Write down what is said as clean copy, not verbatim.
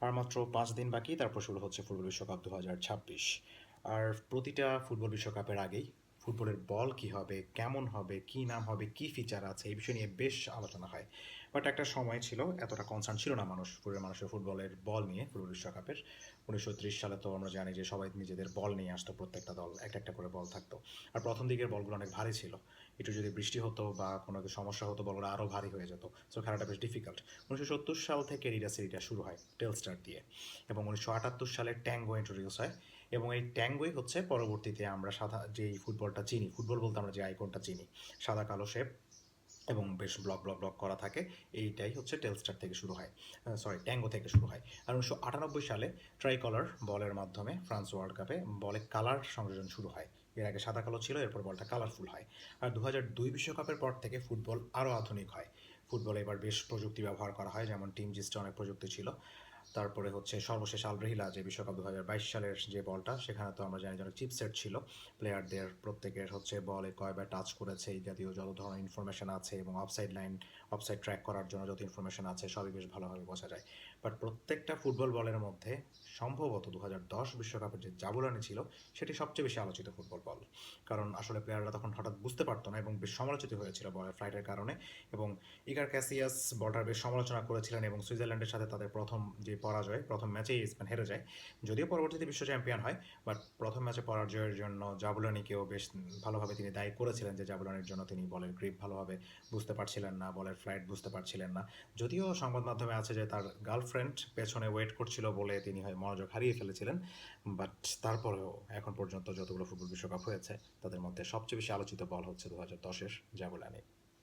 আর মাত্র 5 দিন বাকি, তারপর শুরু হচ্ছে ফুটবল বিশ্বকাপ 2026। আর প্রতিটা ফুটবল বিশ্বকাপের আগেই ফুটবলের বল কী হবে, কেমন হবে, কী নাম হবে, কী ফিচার আছে, এই বিষয় নিয়ে বেশ আলোচনা হয়। বাট একটা সময় ছিল এতটা কনসার্ন ছিল না মানুষের ফুটবলের বল নিয়ে ফুটবল বিশ্বকাপের। 1930 সালে তো আমরা জানি যে সবাই নিজেদের বল নিয়ে আসতো, প্রত্যেকটা দল একটা একটা করে বল থাকতো। আর প্রথম দিকের বলগুলো অনেক ভারী ছিল। একটু যদি বৃষ্টি হতো বা কোনো কিছু সমস্যা হতো, বলগুলো আরও ভারী হয়ে যেত। সো খেলাটা বেশ ডিফিকাল্ট। 1970 সাল থেকে রিডা সিরিজটা শুরু হয় টেলস্টার দিয়ে, এবং 1978 সালে ট্যাঙ্গো ইন্ট্রোডিউস হয়। এবং এই ট্যাঙ্গোই হচ্ছে পরবর্তীতে আমরা যেই ফুটবলটা চিনি, ফুটবল বলতে আমরা যে আইকনটা চিনি, সাদা কালো শেপ এবং বেশ ব্লক ব্লক ব্লক করা থাকে, এইটাই হচ্ছে টেলস্টার থেকে শুরু হয়, সরি ট্যাঙ্গো থেকে শুরু হয়। আর 1998 সালে ট্রাইকলার বলের মাধ্যমে ফ্রান্স ওয়ার্ল্ড কাপে বলে কালার সংযোজন শুরু হয়। এর আগে সাদা কালো ছিল, এরপর বলটা কালারফুল হয়। আর 2002 বিশ্বকাপের পর থেকে ফুটবল আরও আধুনিক হয়। ফুটবলে এবার বেশ প্রযুক্তি ব্যবহার করা হয়, যেমন টিম জিস্টে অনেক প্রযুক্তি ছিল। তারপরে হচ্ছে সর্বশেষ আলব্রেহিলা যে বিশ্বকাপ 2022 সালের যে বলটা, সেখানে তো আমরা জানি যে অনেক চিপসেট ছিল। প্লেয়ারদের প্রত্যেকের হচ্ছে বলে কয়বার টাচ করেছে এই জাতীয় যত ধরনের ইনফরমেশন আছে, এবং অফসাইড লাইন, অফসাইড ট্র্যাক করার জন্য যত ইনফরমেশন আছে সবই বেশ ভালোভাবে বোঝা যায়। বাট প্রত্যেকটা ফুটবল বলের মধ্যে সম্ভবত 2010 বিশ্বকাপের যে জাবুলানি ছিল, সেটি সবচেয়ে বেশি আলোচিত ফুটবল বল। কারণ আসলে প্লেয়াররা তখন হঠাৎ বুঝতে পারতো না এবং বেশ সমালোচিত হয়েছিল বলের ফ্লাইটের কারণে। এবং ইগার ক্যাসিয়াস বলটার বেশ সমালোচনা করেছিলেন, এবং সুইজারল্যান্ডের সাথে তাদের প্রথম যে পরাজয়, প্রথম ম্যাচেই স্পেন হেরে যায়। যদিও পরবর্তীতে বিশ্ব চ্যাম্পিয়ন হয়, বাট প্রথম ম্যাচে পরাজয়ের জন্য জাবুলানিকেও বেশ ভালোভাবে তিনি দায়ী করেছিলেন, যে জাবুলানির জন্য তিনি বলের গ্রিপ ভালোভাবে বুঝতে পারছিলেন না, বলের ফ্লাইট বুঝতে পারছিলেন না। যদিও সংবাদ মাধ্যমে আছে যে তার গার্লফ্রেন্ড পেছনে ওয়েট করছিল বলে তিনি হয় মনোযোগ হারিয়ে ফেলেছিলেন। বাট তারপরেও এখন পর্যন্ত যতগুলো ফুটবল বিশ্বকাপ হয়েছে, তাদের মধ্যে সবচেয়ে বেশি আলোচিত বল হচ্ছে 2010-এর জাবুলানি।